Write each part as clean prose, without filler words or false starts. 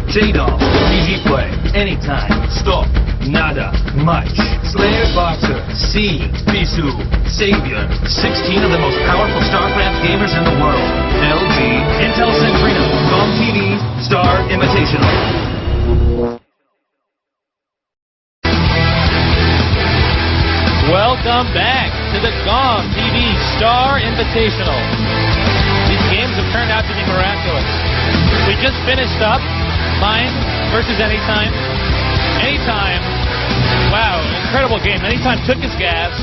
J-Dog, easy play, anytime, stop, nada, much. Slayer Boxer, C, Bisu, sAviOr, 16 of the most powerful StarCraft gamers in the world. LG, Intel Katrina, GOM TV, Star Invitational. Welcome back to the GOM TV Star Invitational. These games have turned out to be miraculous. We just finished up Mind versus Anytime. Anytime, wow, incredible game. Anytime took his gas.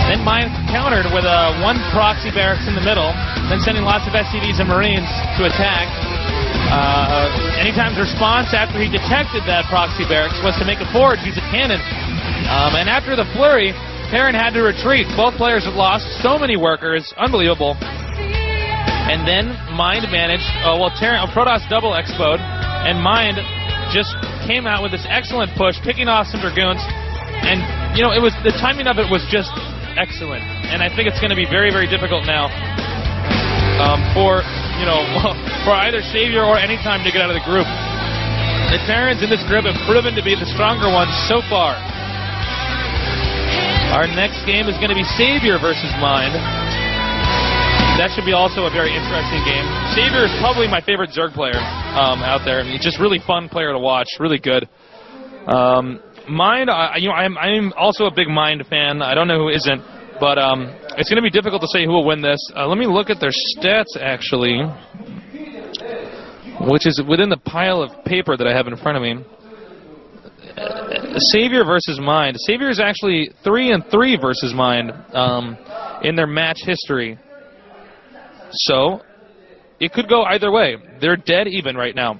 Then Mind countered with one proxy barracks in the middle, then sending lots of SCVs and Marines to attack. Anytime's response after he detected that proxy barracks was to make a forge, use a cannon. And after the flurry, Terran had to retreat. Both players had lost so many workers. Unbelievable. And then Mind managed, Protoss double explode, and Mind just came out with this excellent push, picking off some Dragoons. And, you know, the timing of it was just excellent. And I think it's going to be very, very difficult now for either sAviOr or Anytime to get out of the group. The Terrans in this group have proven to be the stronger ones so far. Our next game is going to be sAviOr versus Mind. That should be also a very interesting game. sAviOr is probably my favorite Zerg player out there. He's just really fun player to watch, really good. Mind, I'm also a big Mind fan. I don't know who isn't, but it's going to be difficult to say who will win this. Let me look at their stats, actually, which is within the pile of paper that I have in front of me. sAviOr versus Mind. sAviOr is actually 3-3 versus Mind in their match history. So it could go either way. They're dead even right now.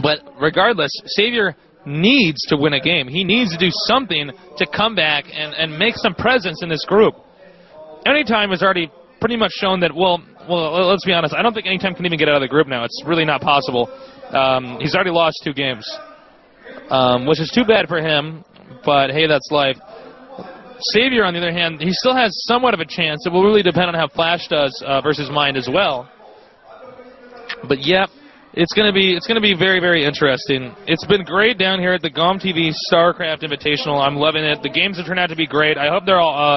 But regardless, sAviOr needs to win a game. He needs to do something to come back and make some presence in this group. Anytime has already pretty much shown that, well, let's be honest, I don't think Anytime can even get out of the group now. It's really not possible. He's already lost 2 games. Which is too bad for him, but hey, that's life. sAviOr, on the other hand, he still has somewhat of a chance. It will really depend on how Flash does versus Mind as well. But yeah, it's gonna be very, very interesting. It's been great down here at the GOM TV StarCraft Invitational. I'm loving it. The games have turned out to be great. I hope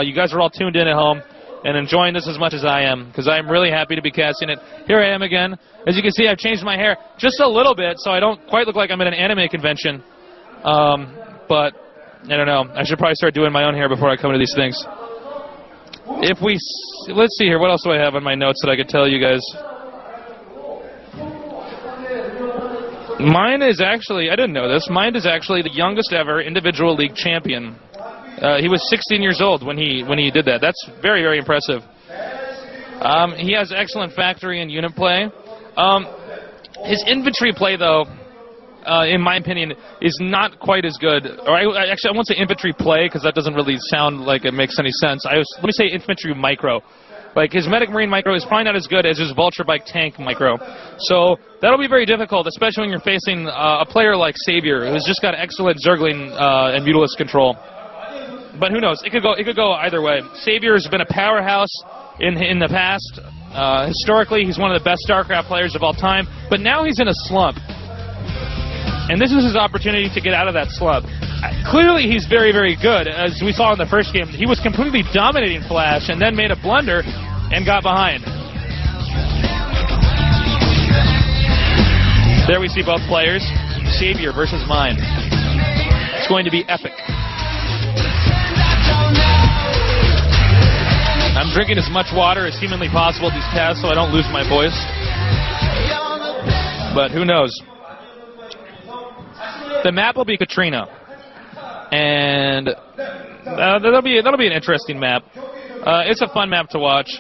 you guys are all tuned in at home and enjoying this as much as I am, because I'm really happy to be casting it. Here I am again. As you can see, I've changed my hair just a little bit, so I don't quite look like I'm at an anime convention. But I don't know. I should probably start doing my own hair before I come to these things. Let's see here. What else do I have on my notes that I could tell you guys? Mind is actually, I didn't know this, Mind is actually the youngest ever individual league champion. He was 16 years old when he did that. That's very, very impressive. He has excellent factory and unit play. His infantry play, though, in my opinion, is not quite as good. Or actually, I won't say infantry play because that doesn't really sound like it makes any sense. Let me say infantry micro. Like, his Medic Marine micro is probably not as good as his Vulture Bike tank micro. So that'll be very difficult, especially when you're facing a player like sAviOr, who's just got excellent Zergling and Mutalisk control. But who knows? It could go either way. sAviOr has been a powerhouse in the past. Historically, he's one of the best StarCraft players of all time. But now he's in a slump. And this is his opportunity to get out of that slump. Clearly, he's very, very good. As we saw in the first game, he was completely dominating Flash and then made a blunder and got behind. There we see both players. sAviOr versus Mind. It's going to be epic. I'm drinking as much water as humanly possible these tests so I don't lose my voice. But who knows? The map will be Katrina. And that'll be an interesting map. It's a fun map to watch.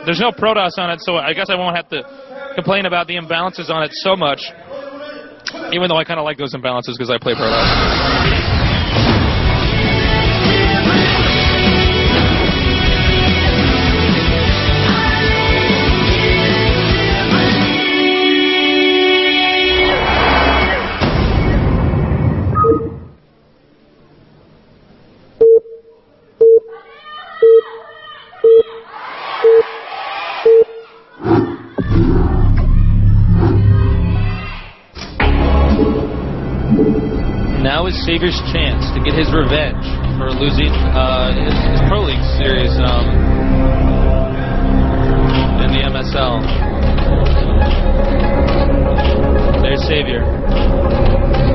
There's no Protoss on it, so I guess I won't have to complain about the imbalances on it so much. Even though I kind of like those imbalances because I play Protoss. Now is Savior's chance to get his revenge for losing his Pro League series in the MSL. There's Savior.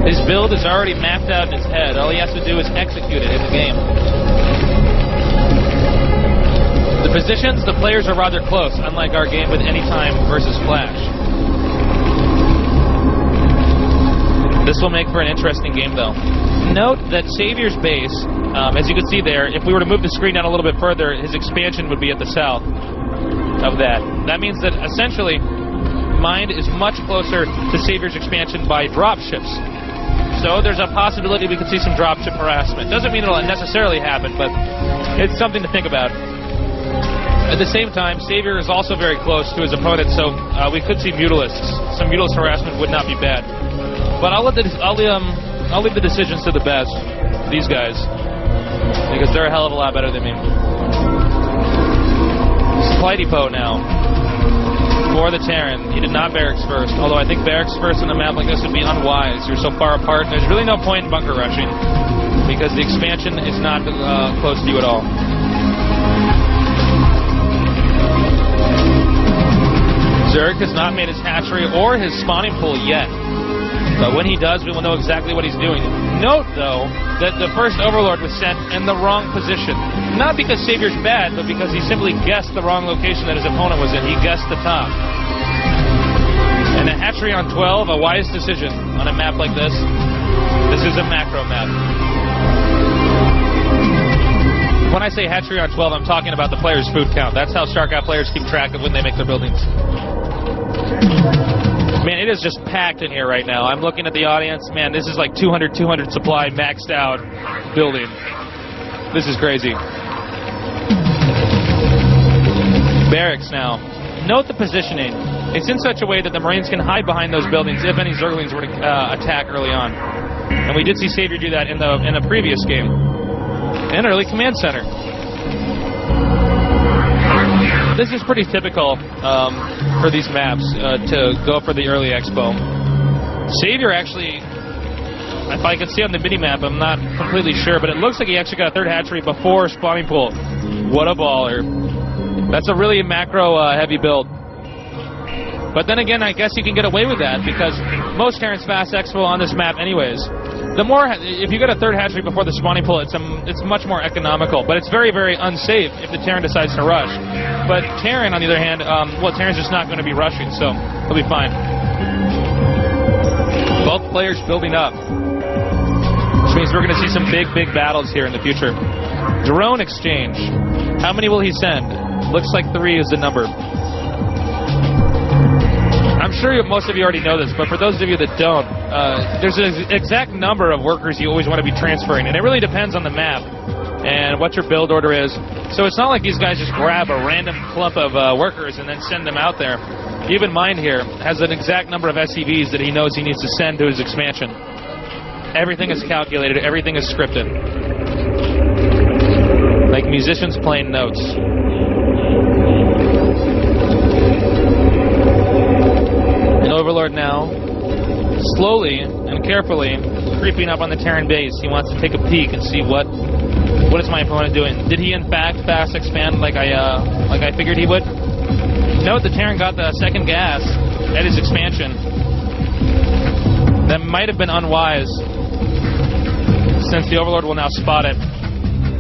His build is already mapped out in his head. All he has to do is execute it in the game. The positions, the players are rather close, unlike our game with Anytime versus Flash. This will make for an interesting game, though. Note that Savior's base, as you can see there, if we were to move the screen down a little bit further, his expansion would be at the south of that. That means that, essentially, Mind is much closer to Savior's expansion by dropships. So there's a possibility we could see some dropship harassment. Doesn't mean it'll necessarily happen, but it's something to think about. At the same time, Savior is also very close to his opponent, so we could see Mutalisks. Some Mutalist harassment would not be bad. But I'll leave the decisions to the best, these guys, because they're a hell of a lot better than me. Supply Depot now for the Terran. He did not barracks first, although I think barracks first in a map like this would be unwise. You're so far apart. There's really no point in bunker rushing because the expansion is not close to you at all. Zerg has not made his hatchery or his spawning pool yet. But when he does, we will know exactly what he's doing. Note, though, that the first Overlord was sent in the wrong position. Not because Savior's bad, but because he simply guessed the wrong location that his opponent was in. He guessed the top. And a hatchery on 12, a wise decision on a map like this. This is a macro map. When I say hatchery on 12, I'm talking about the player's food count. That's how StarCraft players keep track of when they make their buildings. Man, it is just packed in here right now. I'm looking at the audience. Man, this is like 200 supply, maxed out building. This is crazy. Barracks now. Note the positioning. It's in such a way that the Marines can hide behind those buildings if any Zerglings were to attack early on. And we did see Savior do that in a previous game. And early command center. This is pretty typical for these maps to go for the early expo. Savior actually, if I can see on the mini-map, I'm not completely sure, but it looks like he actually got a third hatchery before spawning pool. What a baller. That's a really macro-heavy build. But then again, I guess you can get away with that because most Terran's fast expo on this map anyways. The more, if you get a third hatchery before the spawning pool, it's much more economical, but it's very, very unsafe if the Terran decides to rush. But Terran, on the other hand, well, Terran's just not going to be rushing, so he'll be fine. Both players building up, which means we're going to see some big, big battles here in the future. Drone exchange. How many will he send? Looks like 3 is the number. I'm sure most of you already know this, but for those of you that don't, there's an exact number of workers you always want to be transferring, and it really depends on the map and what your build order is. So it's not like these guys just grab a random clump of workers and then send them out there. Even mine here has an exact number of SCVs that he knows he needs to send to his expansion. Everything is calculated, everything is scripted. Like musicians playing notes. Overlord now, slowly and carefully creeping up on the Terran base. He wants to take a peek and see what is my opponent doing. Did he in fact fast expand like I figured he would? Note the Terran got the second gas at his expansion. That might have been unwise, since the Overlord will now spot it.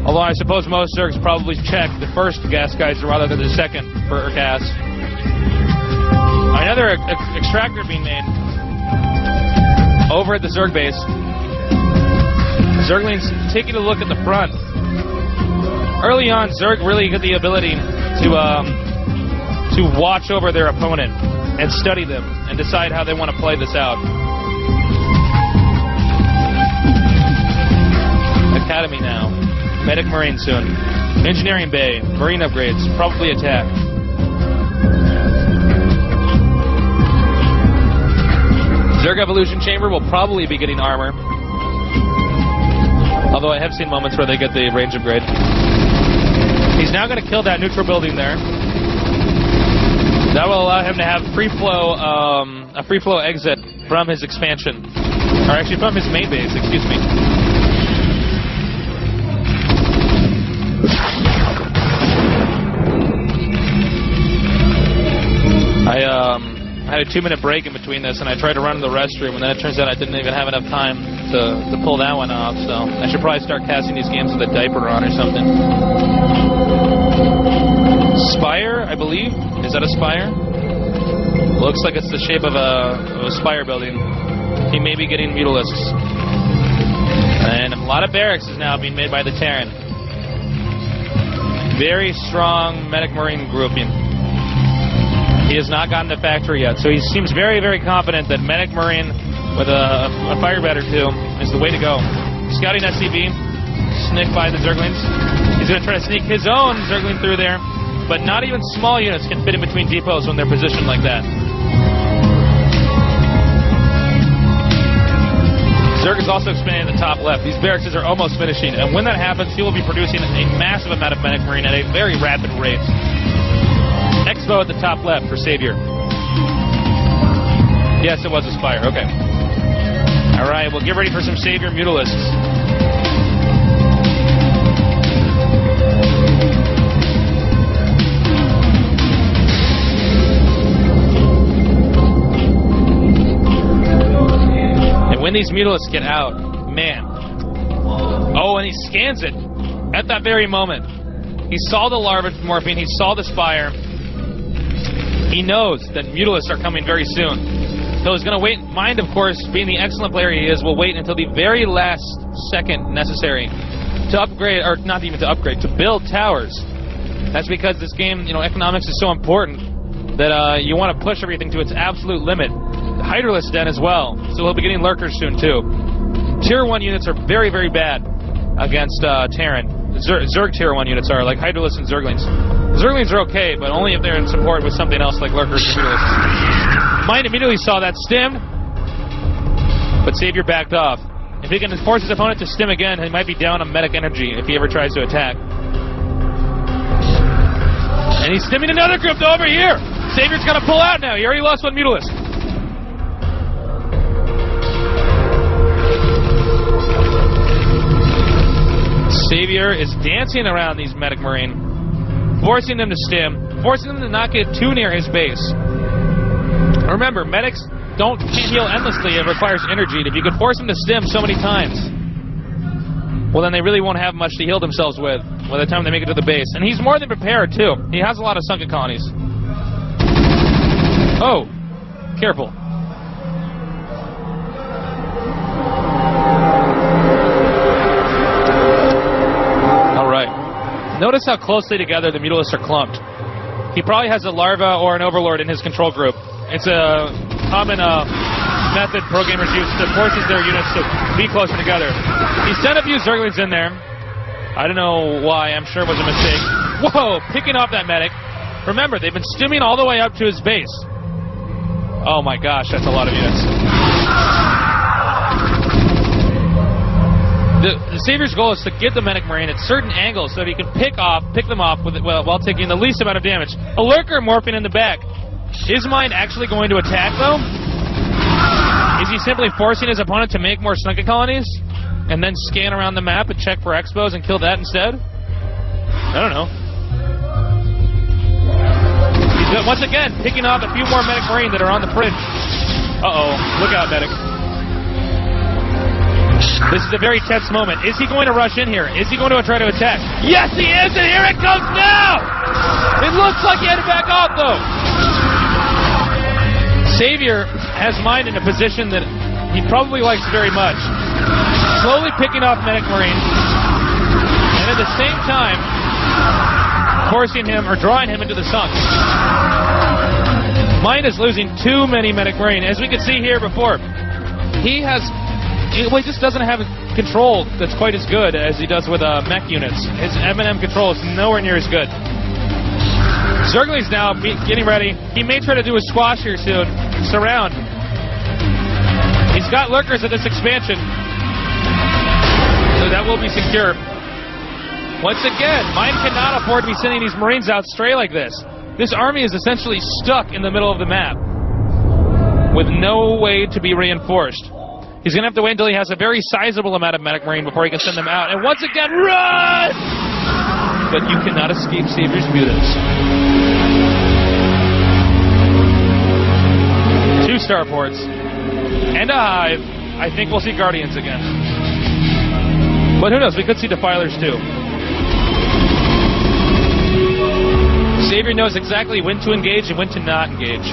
Although I suppose most Zergs probably check the first gas geyser rather than the second for gas. Another extractor being made over at the Zerg base. Zerglings taking a look at the front. Early on, Zerg really get the ability to watch over their opponent and study them and decide how they want to play this out. Academy now. Medic Marine soon. Engineering Bay. Marine upgrades. Probably attack. Zerg Evolution Chamber will probably be getting armor. Although I have seen moments where they get the range upgrade. He's now going to kill that neutral building there. That will allow him to have a free flow exit from his expansion. Or actually from his main base, excuse me. I had a 2-minute break in between this, and I tried to run to the restroom, and then it turns out I didn't even have enough time to pull that one off, so I should probably start casting these games with a diaper on or something. Spire, I believe? Is that a spire? Looks like it's the shape of a spire building. He may be getting mutilisks. And a lot of barracks is now being made by the Terran. Very strong medic marine grouping. He has not gotten to factory yet, so he seems very, very confident that medic marine with a fire bat or two is the way to go. Scouting SCV, snicked by the Zerglings. He's going to try to sneak his own Zergling through there, but not even small units can fit in between depots when they're positioned like that. Zerg is also expanding in the top left. These barracks are almost finishing, and when that happens, he will be producing a massive amount of medic marine at a very rapid rate. Expo at the top left for sAviOr. Yes, it was a spire. Okay. All right, we'll get ready for some sAviOr mutilisks. And when these mutilisks get out, man. Oh, and he scans it at that very moment. He saw the larva morphine, he saw the spire. He knows that mutilisks are coming very soon. So he's going to wait. Mind, of course, being the excellent player he is, will wait until the very last second necessary to upgrade, or not even to upgrade, to build towers. That's because this game, economics is so important that you want to push everything to its absolute limit. The Hydralisk Den as well, so he'll be getting lurkers soon too. Tier 1 units are very, very bad against Terran. Zerg Tier 1 units are, like Hydralisks and Zerglings. Zerglings are okay, but only if they're in support with something else like lurkers or mutilisks. Mind immediately saw that stim, but sAviOr backed off. If he can force his opponent to stim again, he might be down on medic energy if he ever tries to attack. And he's stimming another group over here! sAviOr's got to pull out now. He already lost one mutilisk. sAviOr is dancing around these medic marine, forcing them to stim, forcing them to not get too near his base. Remember, medics can't heal endlessly. It requires energy. If you could force them to stim so many times, well, then they really won't have much to heal themselves with by the time they make it to the base. And he's more than prepared, too. He has a lot of sunken colonies. Oh, careful. Notice how closely together the mutilisks are clumped. He probably has a larva or an overlord in his control group. It's a common method pro gamers use that forces their units to be closer together. He sent a few Zerglings in there. I don't know why. I'm sure it was a mistake. Whoa! Picking off that medic. Remember, they've been stimming all the way up to his base. Oh my gosh, that's a lot of units. The sAviOr's goal is to get the medic marine at certain angles so that he can pick them off while taking the least amount of damage. A lurker morphing in the back. Is Mind actually going to attack, though? Is he simply forcing his opponent to make more sunken colonies and then scan around the map and check for expos and kill that instead? I don't know. He's once again picking off a few more medic marine that are on the fringe. Uh-oh. Look out, medic. This is a very tense moment. Is he going to rush in here? Is he going to try to attack? Yes, he is, and here it comes now! It looks like he had to back off, though. sAviOr has Mind in a position that he probably likes very much. Slowly picking off medic marine, and at the same time, forcing him or drawing him into the sunks. Mind is losing too many medic marine. As we could see here before, he just doesn't have control that's quite as good as he does with mech units. His M&M control is nowhere near as good. Zergling's now getting ready. He may try to do a squash here soon. Surround. He's got lurkers at this expansion, so that will be secure. Once again, Mind cannot afford to be sending these Marines out stray like this. This army is essentially stuck in the middle of the map with no way to be reinforced. He's going to have to wait until he has a very sizable amount of medic marine before he can send them out. And once again, run! But you cannot escape sAviOr's mutants. 2 starports and a hive. I think we'll see Guardians again. But who knows? We could see Defilers too. sAviOr knows exactly when to engage and when to not engage.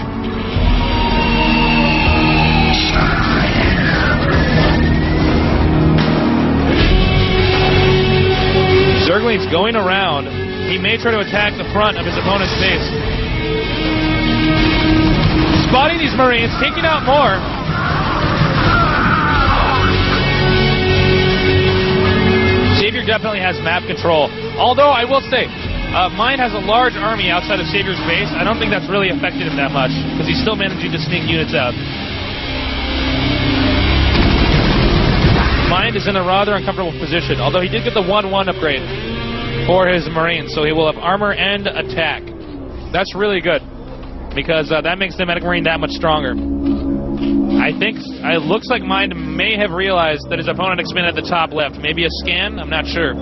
Zergling's going around. He may try to attack the front of his opponent's base. Spotting these Marines, taking out more. sAviOr definitely has map control. Although, I will say, Mind has a large army outside of sAviOr's base. I don't think that's really affected him that much, because he's still managing to sneak units out. Mind is in a rather uncomfortable position, although he did get the 1-1 upgrade for his Marines, so he will have armor and attack. That's really good, because that makes the Medic Marine that much stronger. I think it looks like Mind may have realized that his opponent expanded at the top left. Maybe a scan? I'm not sure.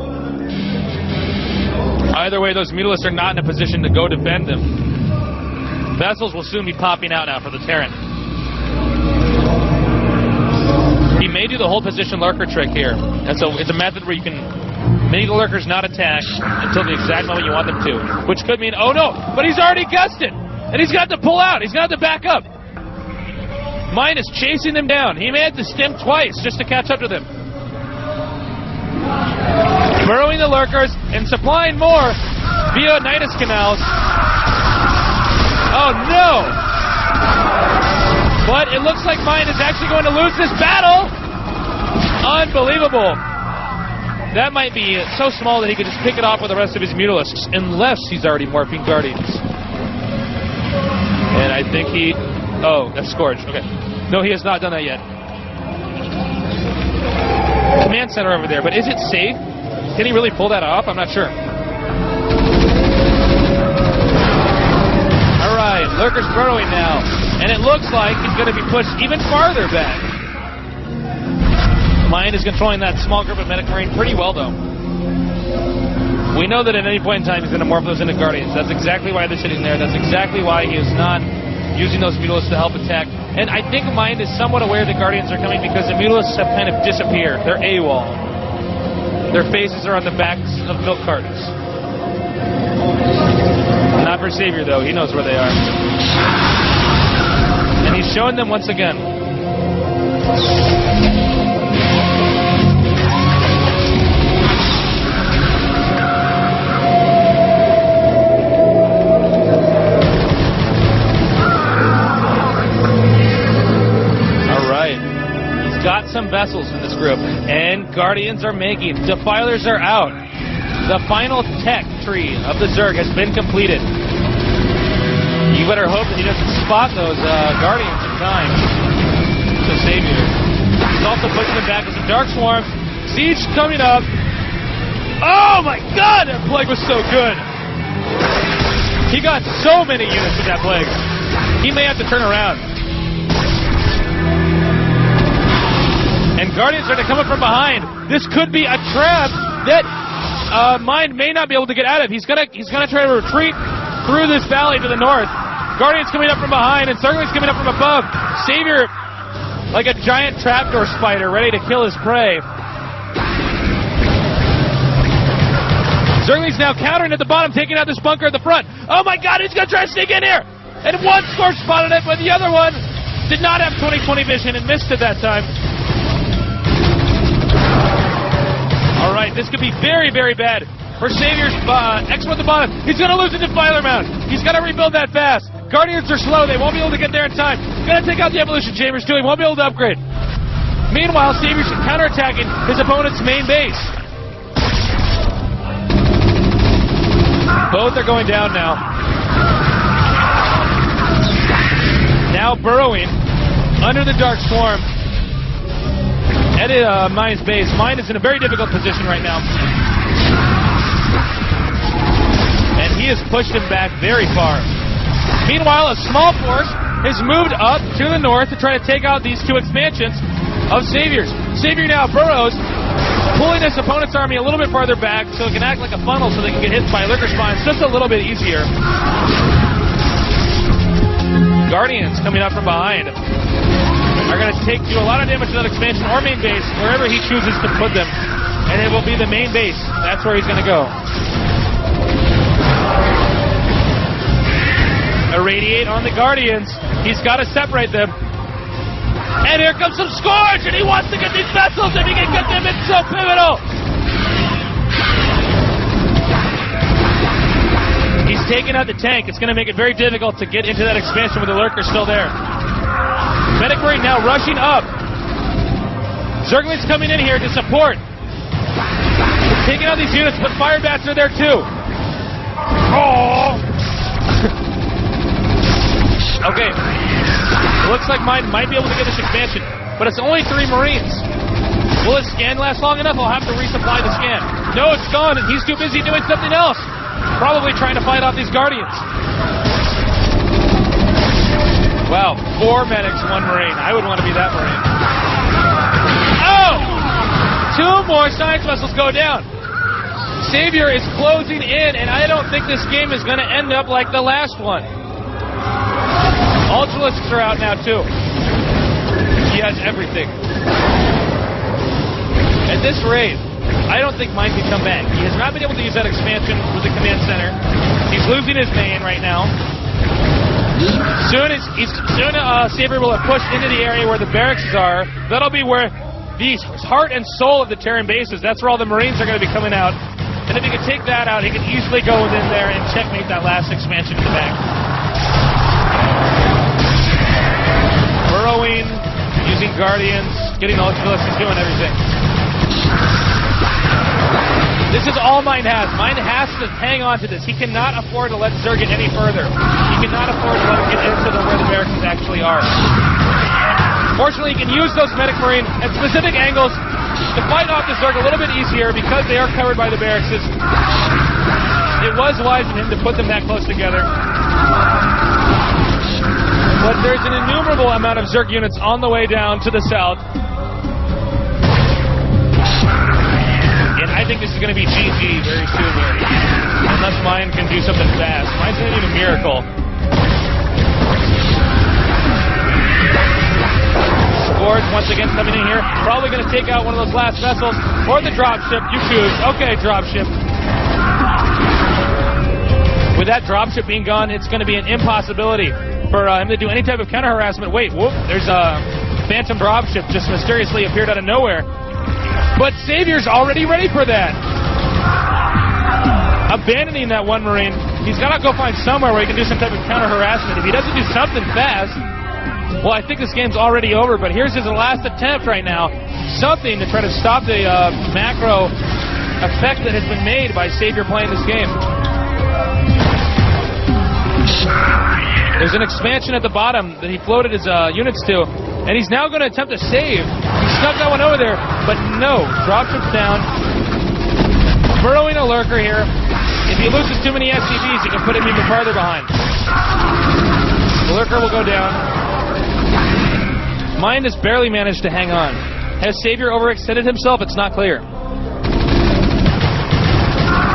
Either way, those Mutalisks are not in a position to go defend them. Vessels will soon be popping out now for the Terran. He may do the hold position lurker trick here. And so it's a method where you can make the lurkers not attack until the exact moment you want them to. Which could mean, oh no, but he's already guessed it! And he's going to have to pull out. He's going to have to back up. Mine is chasing them down. He may have to stim twice just to catch up to them. Burrowing the lurkers and supplying more via Nidus canals. Oh no! But it looks like Mine is actually going to lose this battle. Unbelievable. That might be so small that he could just pick it off with the rest of his Mutalisks, unless he's already morphing Guardians. And I think he... Oh, that's Scourge. Okay. No, he has not done that yet. Command center over there, but is it safe? Can he really pull that off? I'm not sure. Alright, Lurker's burrowing now. And it looks like he's going to be pushed even farther back. Mind is controlling that small group of Medic Marine pretty well, though. We know that at any point in time he's going to morph those into Guardians. That's exactly why they're sitting there. That's exactly why he is not using those Mutalisks to help attack. And I think Mind is somewhat aware the Guardians are coming because the Mutalisks have kind of disappeared. They're AWOL. Their faces are on the backs of milk cartons. Not for sAviOr, though. He knows where they are. And he's showing them once again. Got some vessels in this group, and Guardians are making. Defilers are out. The final tech tree of the Zerg has been completed. You better hope that he doesn't spot those Guardians in time. So sAviOr. He's also pushing them back with some Dark Swarms. Siege coming up. Oh my god, that Plague was so good. He got so many units with that Plague. He may have to turn around. And Guardians are to come up from behind. This could be a trap that Mind may not be able to get out of. He's gonna try to retreat through this valley to the north. Guardians coming up from behind, and Zergling's coming up from above. sAviOr, like a giant trapdoor spider, ready to kill his prey. Zergling's now countering at the bottom, taking out this bunker at the front. Oh my god, he's gonna try to sneak in here! And one Scorch spotted it, but the other one did not have 20/20 vision and missed it that time. Alright, this could be very, very bad for sAviOr's X1 at the bottom. He's going to lose the Defiler mount. He's got to rebuild that fast. Guardians are slow. They won't be able to get there in time. Going to take out the evolution chambers too. He won't be able to upgrade. Meanwhile, sAviOr's counterattacking his opponent's main base. Both are going down now. Now burrowing under the Dark Swarm. At Mind's base. Mind is in a very difficult position right now. And he has pushed him back very far. Meanwhile, a small force has moved up to the north to try to take out these two expansions of sAviOrs. sAviOr now burrows, pulling his opponent's army a little bit farther back so it can act like a funnel so they can get hit by lurker spawns just a little bit easier. Guardians coming up from behind are going to take do a lot of damage to that expansion or main base, wherever he chooses to put them. And it will be the main base. That's where he's going to go. Irradiate on the Guardians. He's got to separate them. And here comes some Scourge, and he wants to get these vessels. If he can get them, it's so pivotal. He's taking out the tank. It's going to make it very difficult to get into that expansion with the lurker still there. Medic Marine now rushing up. Zergling's coming in here to support. Taking out these units, but fire bats are there too. Oh! Okay. Looks like mine might be able to get this expansion, but it's only 3 Marines. Will his scan last long enough? I'll have to resupply the scan. No, it's gone, and he's too busy doing something else. Probably trying to fight off these Guardians. Wow, 4 medics, 1 Marine. I would want to be that Marine. Oh! 2 more science vessels go down. sAviOr is closing in, and I don't think this game is going to end up like the last one. Ultralisks are out now, too. He has everything. At this rate, I don't think mine can come back. He has not been able to use that expansion with the command center. He's losing his main right now. Soon sAviOr will have pushed into the area where the barracks are. That'll be where the heart and soul of the Terran base is. That's where all the Marines are going to be coming out. And if he can take that out, he can easily go in there and checkmate that last expansion in the back. Burrowing, using Guardians, getting Ultralisks, doing everything. This is all mine has. Mine has to hang on to this. He cannot afford to let Zerg get any further. He cannot afford to let him get into where the barracks actually are. Fortunately, he can use those Medic Marine at specific angles to fight off the Zerg a little bit easier because they are covered by the barracks. It was wise of him to put them that close together. But there's an innumerable amount of Zerg units on the way down to the south. And I think this is going to be GG very soon here. Unless mine can do something fast. Mine's going to need a miracle. Scourge once again coming in here. Probably going to take out one of those last vessels. Or the dropship. You choose. Okay, dropship. With that dropship being gone, it's going to be an impossibility for him to do any type of counter-harassment. Wait, whoop. There's a phantom dropship just mysteriously appeared out of nowhere. But sAviOr's already ready for that. Abandoning that 1 Marine. He's got to go find somewhere where he can do some type of counter-harassment. If he doesn't do something fast, well, I think this game's already over. But here's his last attempt right now. Something to try to stop the macro effect that has been made by sAviOr playing this game. There's an expansion at the bottom that he floated his units to. And he's now going to attempt to save. He snuck that one over there, but no. Dropship's down. Burrowing a lurker here. If he loses too many SCVs, he can put him even farther behind. The lurker will go down. Mine has barely managed to hang on. Has sAviOr overextended himself? It's not clear.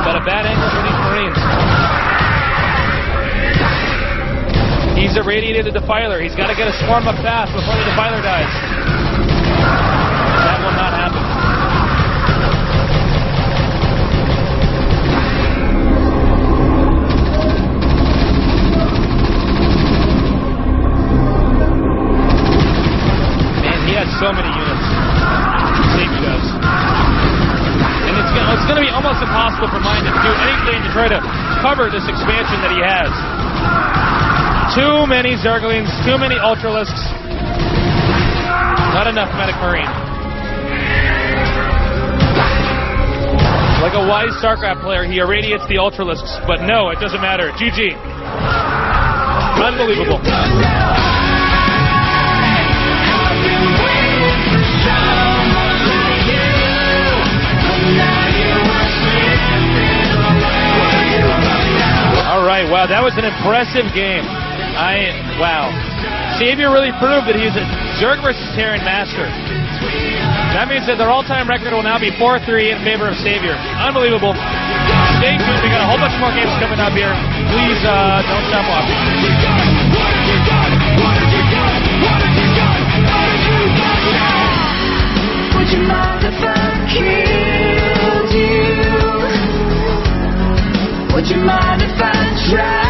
But a bad angle for these Marines. He's irradiated the Defiler. He's got to get a swarm up fast before the Defiler dies. That will not happen. Man, he has so many units. sAviOr does. And it's going to be almost impossible for mine to do anything to try to cover this expansion that he has. Too many Zerglings, too many Ultralisks. Not enough Medic Marine. Like a wise StarCraft player, he irradiates the Ultralisks, but no, it doesn't matter. GG. Unbelievable. All right, wow, that was an impressive game. Wow. sAviOr really proved that he's a Zerg versus Terran master. That means that their all-time record will now be 4-3 in favor of sAviOr. Unbelievable. Stay tuned. We got a whole bunch more games coming up here. Please don't stop watching. Would you mind if I killed you? Would you mind if I tried?